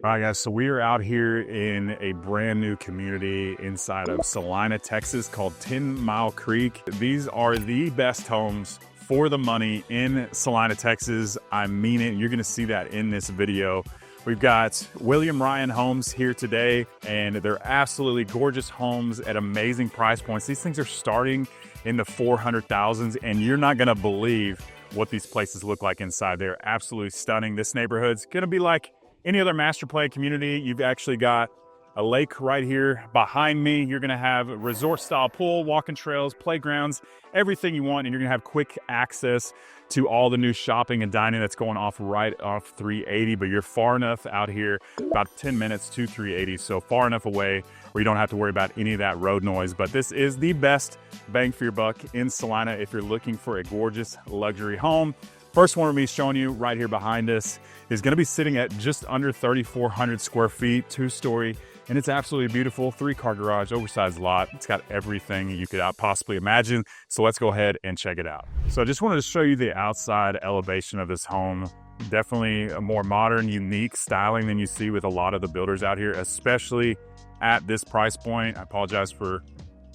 All right, guys, so we are out here in a brand new community inside of Celina, Texas called 10 Mile Creek. These are the best homes for the money in Celina, Texas. I mean it. You're going to see that in this video. We've got William Ryan Homes here today, and they're absolutely gorgeous homes at amazing price points. These things are starting in the 400,000s, and you're not going to believe what these places look like inside. They're absolutely stunning. This neighborhood's going to be like any other master plan community. You've actually got a lake right here behind me. You're gonna have a resort style pool, walking trails, playgrounds, everything you want, and you're gonna have quick access to all the new shopping and dining that's going off right off 380, but you're far enough out here, about 10 minutes to 380, so far enough away where you don't have to worry about any of that road noise. But this is the best bang for your buck in Celina if you're looking for a gorgeous luxury home. First one we're gonna be showing you right here behind us is gonna be sitting at just under 3,400 square feet, 2-story, and it's absolutely beautiful. 3-car garage, oversized lot. It's got everything you could possibly imagine. So let's go ahead and check it out. So I just wanted to show you the outside elevation of this home. Definitely a more modern, unique styling than you see with a lot of the builders out here, especially at this price point. I apologize for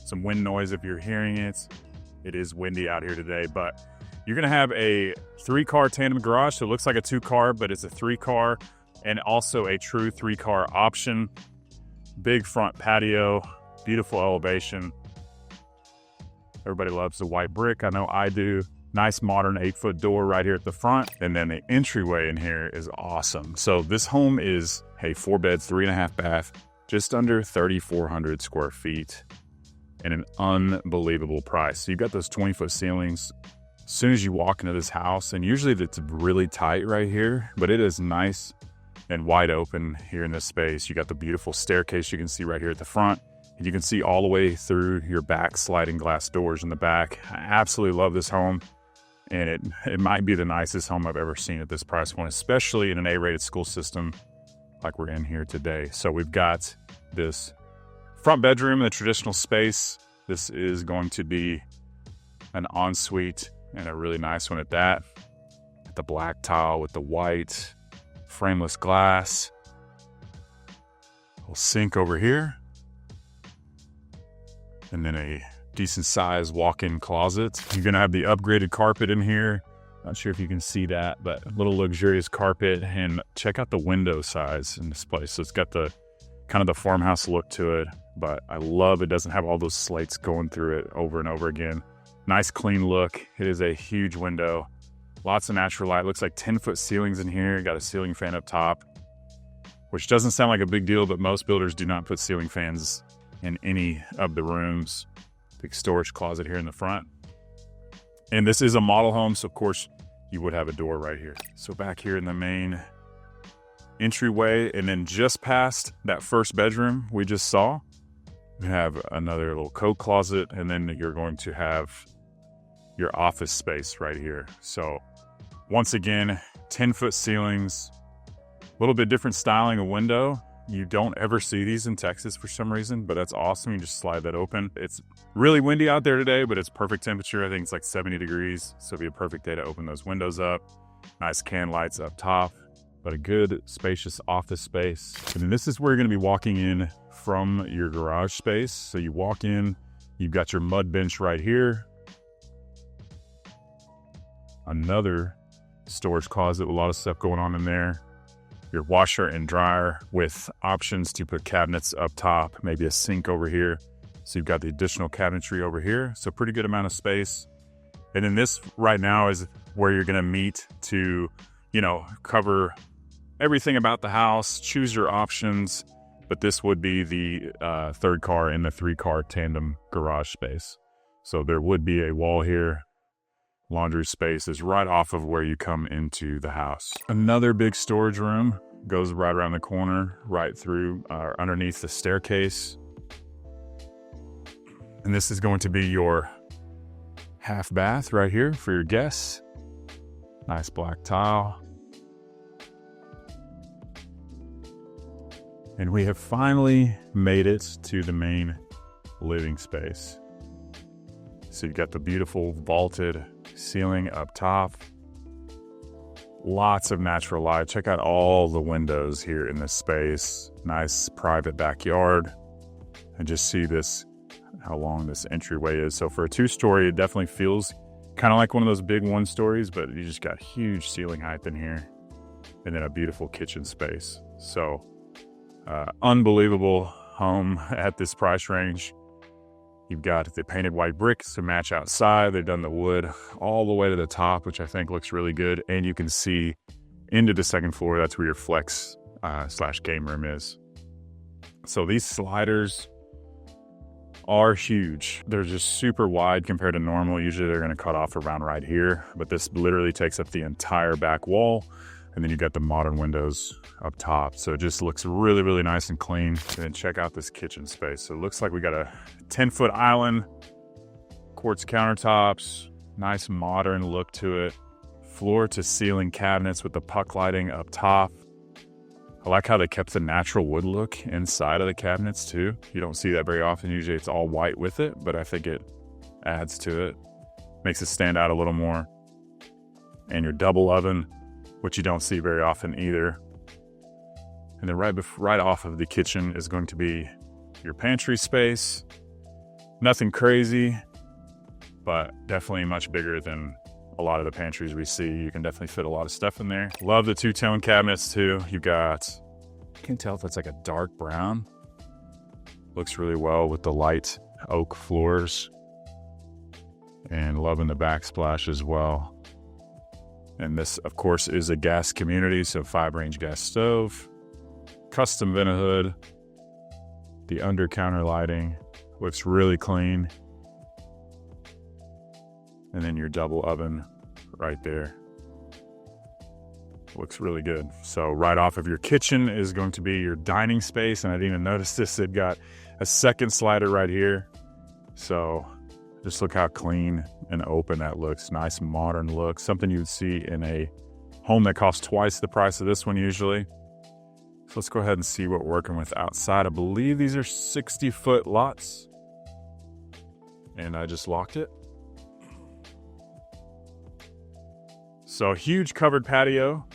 some wind noise if you're hearing it. It is windy out here today, but you're gonna have a 3-car tandem garage, so it looks like a 2-car, but it's a 3-car, and also a true 3-car option. Big front patio, beautiful elevation. Everybody loves the white brick, I know I do. Nice modern 8-foot door right here at the front, and then the entryway in here is awesome. So this home is a 4 beds, 3.5 bath, just under 3,400 square feet, and an unbelievable price. So you've got those 20-foot ceilings. As soon as you walk into this house, and usually it's really tight right here, but it is nice and wide open here in this space. You got the beautiful staircase you can see right here at the front, and you can see all the way through your back sliding glass doors in the back. I absolutely love this home, and it might be the nicest home I've ever seen at this price point, especially in an A-rated school system like we're in here today. So we've got this front bedroom, the traditional space. This is going to be an ensuite, and a really nice one at that. The black tile with the white frameless glass. Little sink over here. And then a decent sized walk-in closet. You're gonna have the upgraded carpet in here. Not sure if you can see that, but a little luxurious carpet. And check out the window size in this place. So it's got the kind of the farmhouse look to it, but I love it doesn't have all those slates going through it over and over again. Nice clean look. It is a huge window. Lots of natural light. Looks like 10-foot ceilings in here. Got a ceiling fan up top, which doesn't sound like a big deal, but most builders do not put ceiling fans in any of the rooms. Big storage closet here in the front. And this is a model home, so of course you would have a door right here. So back here in the main entryway, and then just past that first bedroom we just saw, we have another little coat closet, and then you're going to have your office space right here. So once again, 10-foot ceilings, a little bit different styling of window. You don't ever see these in Texas for some reason, but that's awesome. You just slide that open. It's really windy out there today, but it's perfect temperature. I think it's like 70 degrees. So it'd be a perfect day to open those windows up. Nice can lights up top, but a good spacious office space. And then this is where you're gonna be walking in from your garage space. So you walk in, you've got your mud bench right here. Another storage closet with a lot of stuff going on in there. Your washer and dryer with options to put cabinets up top, maybe a sink over here. So you've got the additional cabinetry over here. So pretty good amount of space. And then this right now is where you're gonna meet to, cover everything about the house, choose your options. But this would be the 3rd car in the 3-car tandem garage space. So there would be a wall here. Laundry space is right off of where you come into the house. Another big storage room goes right around the corner, right through underneath the staircase. And this is going to be your half bath right here for your guests. Nice black tile. And we have finally made it to the main living space. So you've got the beautiful vaulted ceiling up top. Lots of natural light. Check out all the windows here in this space. Nice private backyard. And just see this, how long this entryway is. So for a 2-story, it definitely feels kind of like one of those big 1-stories, but you just got huge ceiling height in here. And then a beautiful kitchen space. So unbelievable home at this price range. You've got the painted white bricks to match outside. They've done the wood all the way to the top, which I think looks really good. And you can see into the second floor. That's where your flex / game room is. So these sliders are huge. They're just super wide compared to normal. Usually they're going to cut off around right here, but this literally takes up the entire back wall. And then you got the modern windows up top. So it just looks really, really nice and clean. And then check out this kitchen space. So it looks like we got a 10-foot island, quartz countertops, nice modern look to it. Floor to ceiling cabinets with the puck lighting up top. I like how they kept the natural wood look inside of the cabinets too. You don't see that very often. Usually it's all white with it, but I think it adds to it. Makes it stand out a little more. And your double oven, which you don't see very often either. And then right off of the kitchen is going to be your pantry space. Nothing crazy, but definitely much bigger than a lot of the pantries we see. You can definitely fit a lot of stuff in there. Love the 2-tone cabinets too. You've got, I can't tell if that's like a dark brown. Looks really well with the light oak floors. And loving the backsplash as well. And this, of course, is a gas community, so 5-range gas stove, custom vent hood, the under counter lighting looks really clean. And then your double oven right there. Looks really good. So right off of your kitchen is going to be your dining space. And I didn't even notice this. They've got a second slider right here. So just look how clean and open that looks. Nice modern look. Something you would see in a home that costs twice the price of this one usually. So let's go ahead and see what we're working with outside. I believe these are 60-foot lots. And I just locked it. So huge covered patio.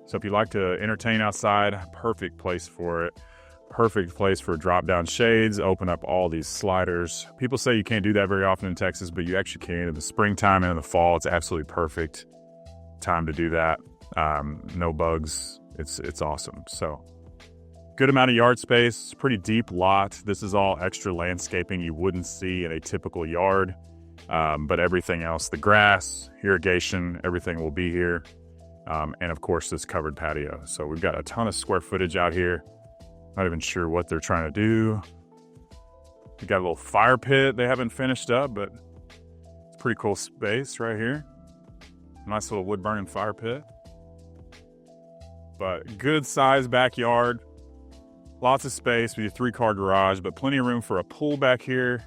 So if you like to entertain outside, perfect place for it. Perfect place for drop-down shades, open up all these sliders. People say you can't do that very often in Texas, but you actually can. In the springtime and in the fall, it's absolutely perfect time to do that. No bugs. It's awesome. So good amount of yard space, pretty deep lot. This is all extra landscaping you wouldn't see in a typical yard. But everything else, the grass, irrigation, everything will be here. And of course, this covered patio. So we've got a ton of square footage out here. Not even sure what they're trying to do. We got a little fire pit they haven't finished up, but it's a pretty cool space right here. Nice little wood burning fire pit. But good sized backyard. Lots of space with your 3-car garage, but plenty of room for a pool back here.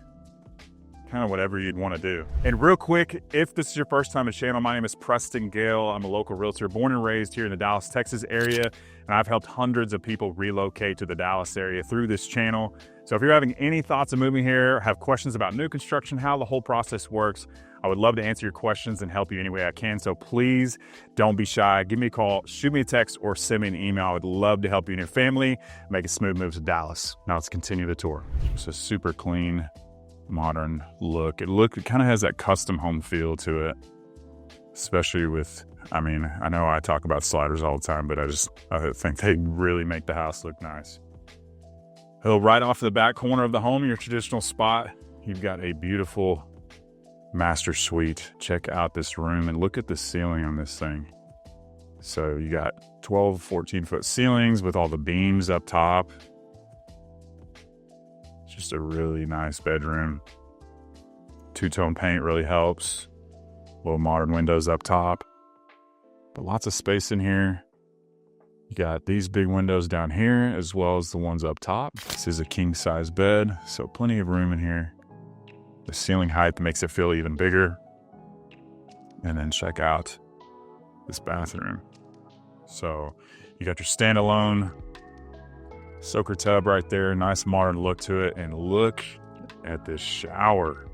Kind of whatever you'd want to do. And real quick, if this is your first time on the channel, my name is Preston Gale. I'm a local realtor born and raised here in the Dallas, Texas area. And I've helped hundreds of people relocate to the Dallas area through this channel. So if you're having any thoughts of moving here, have questions about new construction, how the whole process works, I would love to answer your questions and help you any way I can. So please don't be shy. Give me a call, shoot me a text, or send me an email. I would love to help you and your family make a smooth move to Dallas. Now let's continue the tour. It's a super clean, modern look. It kind of has that custom home feel to it, especially with, I mean, I know I talk about sliders all the time, but I think they really make the house look nice. So right off the back corner of the home, your traditional spot, you've got a beautiful master suite. Check out this room and look at the ceiling on this thing. So you got 12, 14-foot ceilings with all the beams up top. Just a really nice bedroom. 2-tone paint really helps. Little modern windows up top. But lots of space in here. You got these big windows down here as well as the ones up top. This is a king-size bed, so plenty of room in here. The ceiling height makes it feel even bigger. And then check out this bathroom. So you got your standalone soaker tub right there. Nice modern look to it. And look at this shower.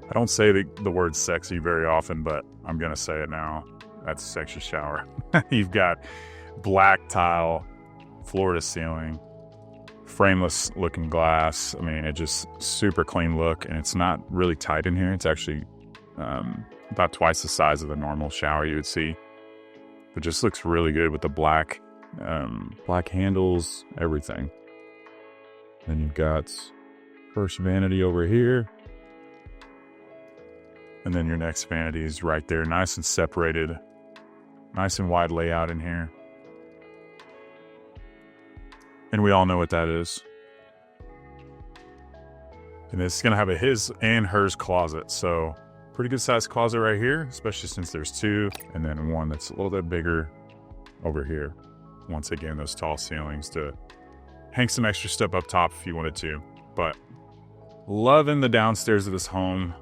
I don't say the word sexy very often, but I'm going to say it now. That's a spacious shower. You've got black tile, floor to ceiling, frameless looking glass. I mean, it just super clean look, and it's not really tight in here. It's actually about twice the size of the normal shower you would see. But just looks really good with the black handles, everything. Then you've got first vanity over here. And then your next vanity is right there, nice and separated. Nice and wide layout in here. And we all know what that is. And it's going to have a his and hers closet. So pretty good sized closet right here, especially since there's two. And then one that's a little bit bigger over here. Once again, those tall ceilings to hang some extra stuff up top if you wanted to. But loving the downstairs of this home.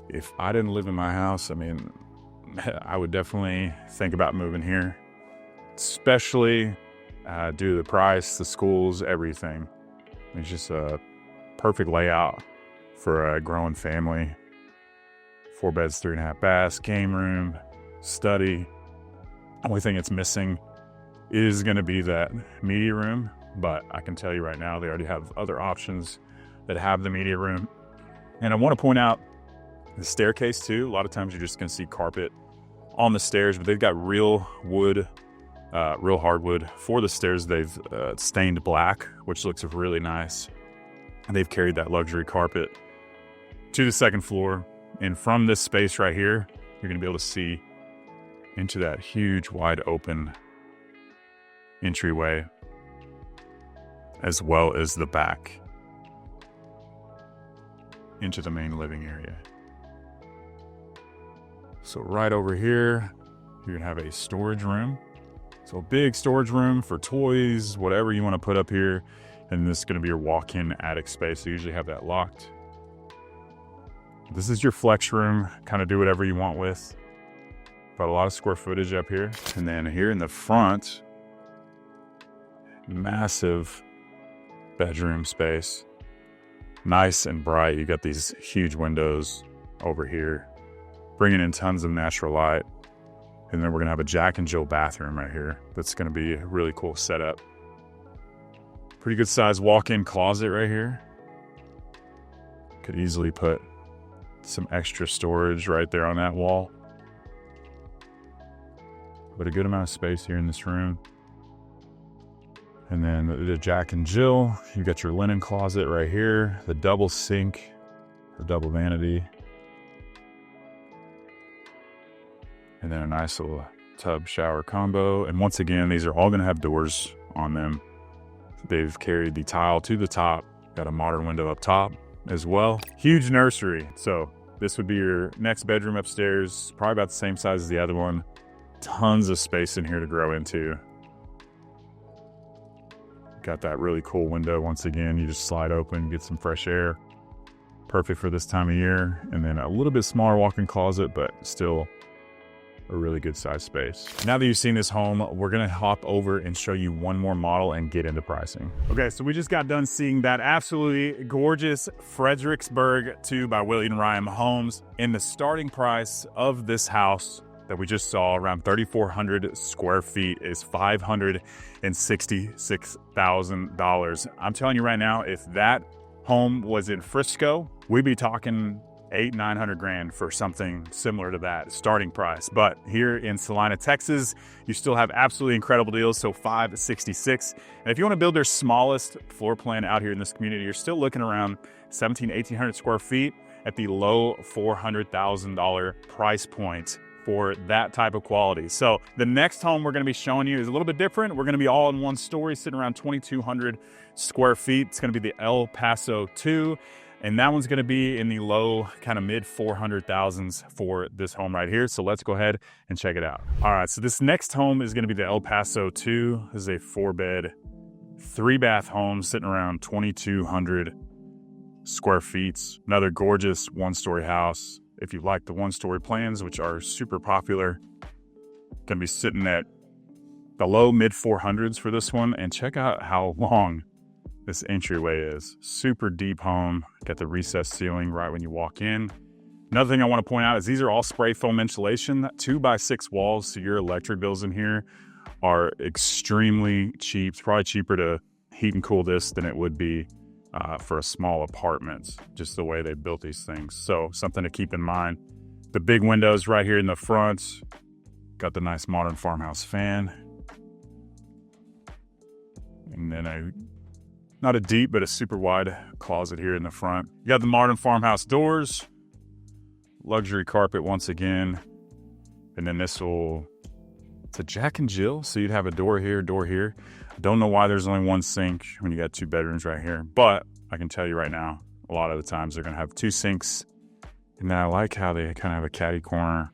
If I didn't live in my house, I mean, I would definitely think about moving here. Especially due to the price, the schools, everything. It's just a perfect layout for a growing family. 4 beds, 3.5 baths, game room, study. Only thing it's missing is going to be that media room, but I can tell you right now, they already have other options that have the media room. And I want to point out the staircase too. A lot of times you're just going to see carpet on the stairs, but they've got real wood, real hardwood for the stairs. They've stained black, which looks really nice. And they've carried that luxury carpet to the second floor. And from this space right here, you're going to be able to see into that huge, wide open entryway, as well as the back into the main living area. So right over here, you're gonna have a storage room. So a big storage room for toys, whatever you want to put up here. And this is gonna be your walk-in attic space. So you usually have that locked. This is your flex room, kind of do whatever you want with. But a lot of square footage up here. And then here in the front, massive bedroom space. Nice and bright. You got these huge windows over here, bringing in tons of natural light. And then we're gonna have a Jack and Jill bathroom right here. That's gonna be a really cool setup. Pretty good size walk-in closet right here. Could easily put some extra storage right there on that wall. But a good amount of space here in this room. And then the Jack and Jill, you got your linen closet right here, the double sink, the double vanity. And then a nice little tub shower combo. And once again, these are all gonna have doors on them. They've carried the tile to the top, got a modern window up top as well. Huge nursery. So this would be your next bedroom upstairs, probably about the same size as the other one. Tons of space in here to grow into. Got that really cool window. Once again, you just slide open, get some fresh air. Perfect for this time of year. And then a little bit smaller walk-in closet, but still a really good size space. Now that you've seen this home, we're gonna hop over and show you one more model and get into pricing. Okay, so we just got done seeing that absolutely gorgeous Fredericksburg II by William Ryan Homes. And the starting price of this house that we just saw, around 3,400 square feet, is $566,000. I'm telling you right now, if that home was in Frisco, we'd be talking 800-900 grand for something similar to that starting price. But here in Celina, Texas, you still have absolutely incredible deals. So $566. And if you want to build their smallest floor plan out here in this community, you're still looking around 1,700-1,800 square feet at the low $400,000 price point for that type of quality. So the next home we're gonna be showing you is a little bit different. We're gonna be all in one story, sitting around 2,200 square feet. It's gonna be the El Paso II. And that one's gonna be in the low, kind of mid 400,000s for this home right here. So let's go ahead and check it out. All right, so this next home is gonna be the El Paso II. This is a 4-bed, 3-bath home sitting around 2,200 square feet. Another gorgeous 1-story house. If you like the 1-story plans, which are super popular, gonna be sitting at the low mid 400s for this one. And check out how long this entryway is. Super deep home. Got the recessed ceiling right when you walk in. Another thing I want to point out is these are all spray foam insulation, 2x6 walls, so your electric bills in here are extremely cheap. It's probably cheaper to heat and cool this than it would be for a small apartment, just the way they built these things. So something to keep in mind. The big windows right here in the front. Got the nice modern farmhouse fan. And then not a deep, but a super wide closet here in the front. You got the modern farmhouse doors. Luxury carpet once again. And then it's a Jack and Jill. So you'd have a door here, door here. I don't know why there's only one sink when you got 2 bedrooms right here. But I can tell you right now, a lot of the times they're going to have 2 sinks. And then I like how they kind of have a caddy corner,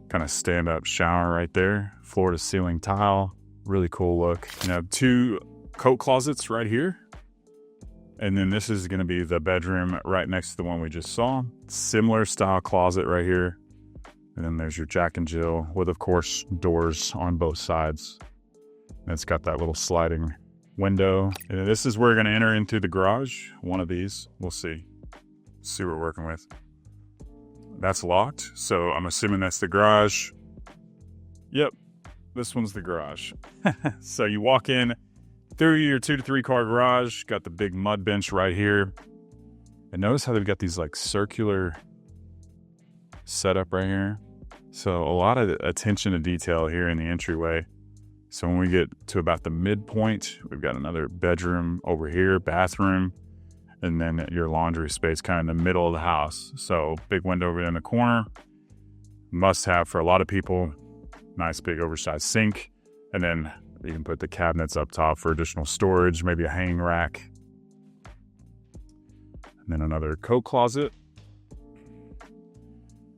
kind of stand up shower right there. Floor to ceiling tile. Really cool look. You have 2 coat closets right here. And then this is going to be the bedroom right next to the one we just saw. Similar style closet right here. And then there's your Jack and Jill with, of course, doors on both sides. And it's got that little sliding window. And this is where we're going to enter into the garage. One of these. We'll see. See what we're working with. That's locked. So I'm assuming that's the garage. Yep. This one's the garage. So you walk in through your 2 to 3 car garage. Got the big mud bench right here. And notice how they've got these like circular setup right here. So a lot of attention to detail here in the entryway. So when we get to about the midpoint, we've got another bedroom over here, bathroom, and then your laundry space kind of in the middle of the house. So big window over in the corner. Must have for a lot of people. Nice big oversized sink. And then you can put the cabinets up top for additional storage, maybe a hanging rack. And then another coat closet.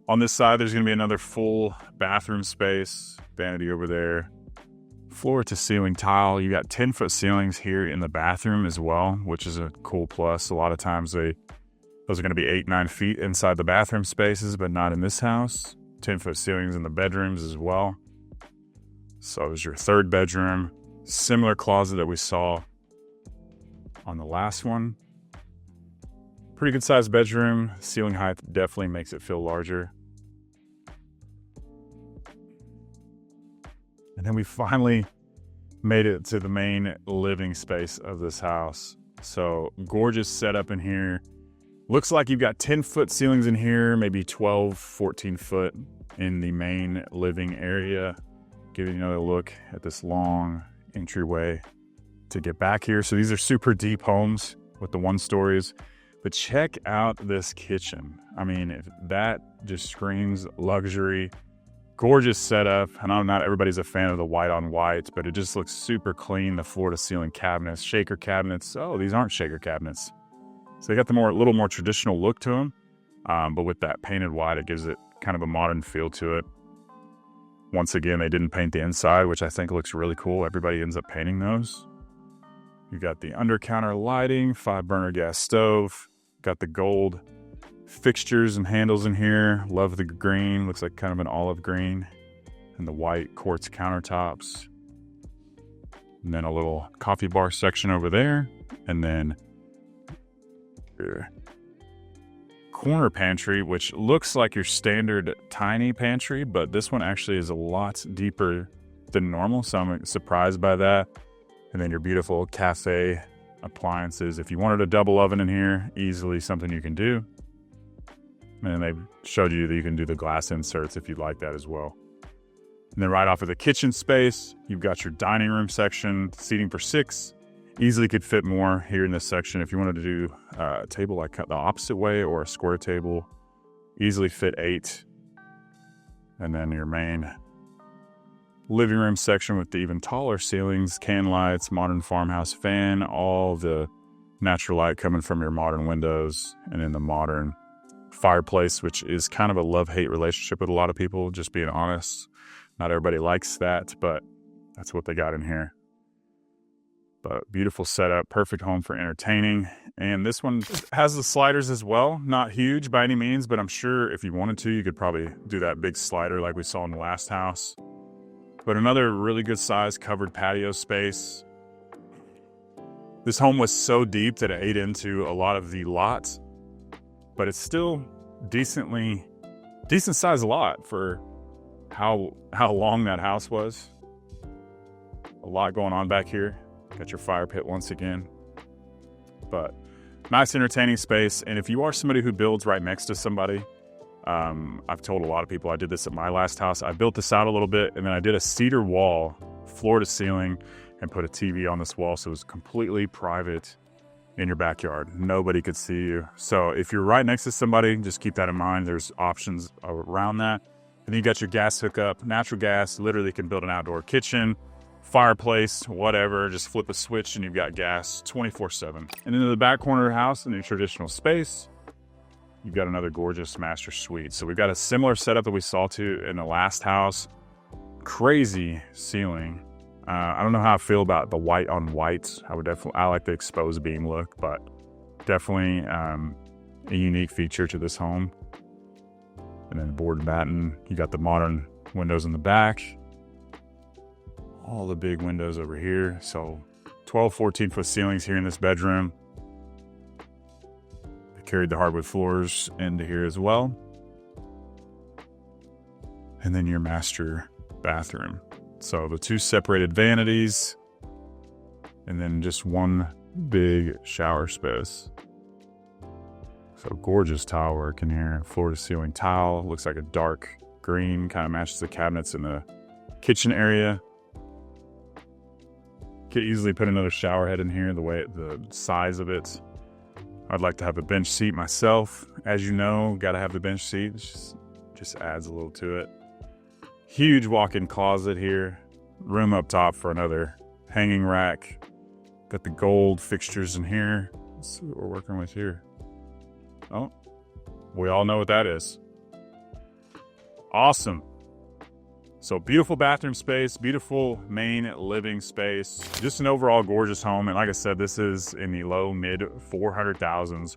On this side, there's going to be another full bathroom space. Vanity over there. Floor to ceiling tile. You got 10-foot ceilings here in the bathroom as well, which is a cool plus. A lot of times those are going to be 8-9 feet inside the bathroom spaces, but not in this house. 10-foot ceilings in the bedrooms as well. So there's your 3rd bedroom. Similar closet that we saw on the last one. Pretty good sized bedroom. Ceiling height definitely makes it feel larger. And then we finally made it to the main living space of this house. So gorgeous setup in here. Looks like you've got 10-foot ceilings in here, maybe 12, 14 foot in the main living area. Giving you another look at this long entryway to get back here. So these are super deep homes with the 1-stories. But check out this kitchen. I mean, that just screams luxury. Gorgeous setup. I know not everybody's a fan of the white on white, but it just looks super clean. The floor to ceiling cabinets, shaker cabinets. Oh, these aren't shaker cabinets. So they got the little more traditional look to them. But with that painted white, it gives it kind of a modern feel to it. Once again, they didn't paint the inside, which I think looks really cool. Everybody ends up painting those. You got the under counter lighting, 5-burner gas stove. Got the gold fixtures and handles in here. Love the green. Looks like kind of an olive green. And the white quartz countertops. And then a little coffee bar section over there. And then your corner pantry, which looks like your standard tiny pantry, but this one actually is a lot deeper than normal. So I'm surprised by that. And then your beautiful cafe appliances. If you wanted a double oven in here, easily something you can do. And they showed you that you can do the glass inserts if you'd like that as well. And then right off of the kitchen space, you've got your dining room section, seating for 6. Easily could fit more here in this section. If you wanted to do a table like the opposite way or a square table, easily fit 8. And then your main living room section with the even taller ceilings, can lights, modern farmhouse fan, all the natural light coming from your modern windows, and then the modern fireplace, which is kind of a love-hate relationship with a lot of people, just being honest. Not everybody likes that, but that's what they got in here. But beautiful setup, perfect home for entertaining. And this one has the sliders as well. Not huge by any means, but I'm sure if you wanted to, you could probably do that big slider like we saw in the last house. But another really good size covered patio space. This home was so deep that it ate into a lot of the lot, but it's still decent sized lot for how long that house was. A lot going on back here. Got your fire pit once again. But nice entertaining space. And if you are somebody who builds right next to somebody, I've told a lot of people I did this at my last house. I built this out a little bit, and then I did a cedar wall, floor to ceiling, and put a TV on this wall so it was completely private in your backyard. Nobody could see you. So if you're right next to somebody, just keep that in mind. There's options around that. And then you got your gas hookup, natural gas, literally can build an outdoor kitchen, fireplace, whatever. Just flip a switch and you've got gas 24/7. And in the back corner of the house, in your traditional space, you've got another gorgeous master suite. So we've got a similar setup that we saw to in the last house. Crazy ceiling. I don't know how I feel about the white on white. I like the exposed beam look, but definitely a unique feature to this home. And then board and batten. You got the modern windows in the back. All the big windows over here. So 12, 14-foot ceilings here in this bedroom. They carried the hardwood floors into here as well. And then your master bathroom. So the two separated vanities, and then just one big shower space. So gorgeous tile work in here. Floor to ceiling tile. Looks like a dark green. Kind of matches the cabinets in the kitchen area. Could easily put another shower head in here, the size of it. I'd like to have a bench seat myself. As you know, got to have the bench seat. It just adds a little to it. Huge walk-in closet here. Room up top for another hanging rack. Got the gold fixtures in here. Let's see what we're working with here. Oh, we all know what that is. Awesome. So beautiful bathroom space, beautiful main living space. Just an overall gorgeous home. And like I said, this is in the low mid 400,000s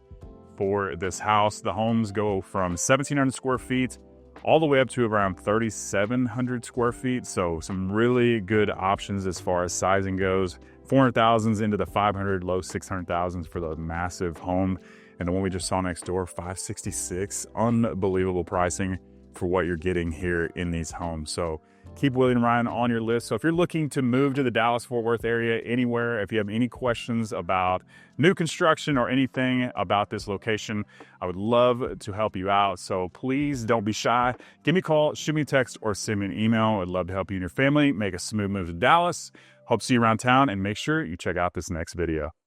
for this house. The homes go from 1,700 square feet all the way up to around 3,700 square feet. So some really good options as far as sizing goes. 400,000s into the 500, low 600,000s for the massive home. And the one we just saw next door, 566, unbelievable pricing for what you're getting here in these homes. So keep William Ryan on your list. So if you're looking to move to the Dallas-Fort Worth area anywhere, if you have any questions about new construction or anything about this location, I would love to help you out. So please don't be shy. Give me a call, shoot me a text, or send me an email. I'd love to help you and your family make a smooth move to Dallas. Hope to see you around town, and make sure you check out this next video.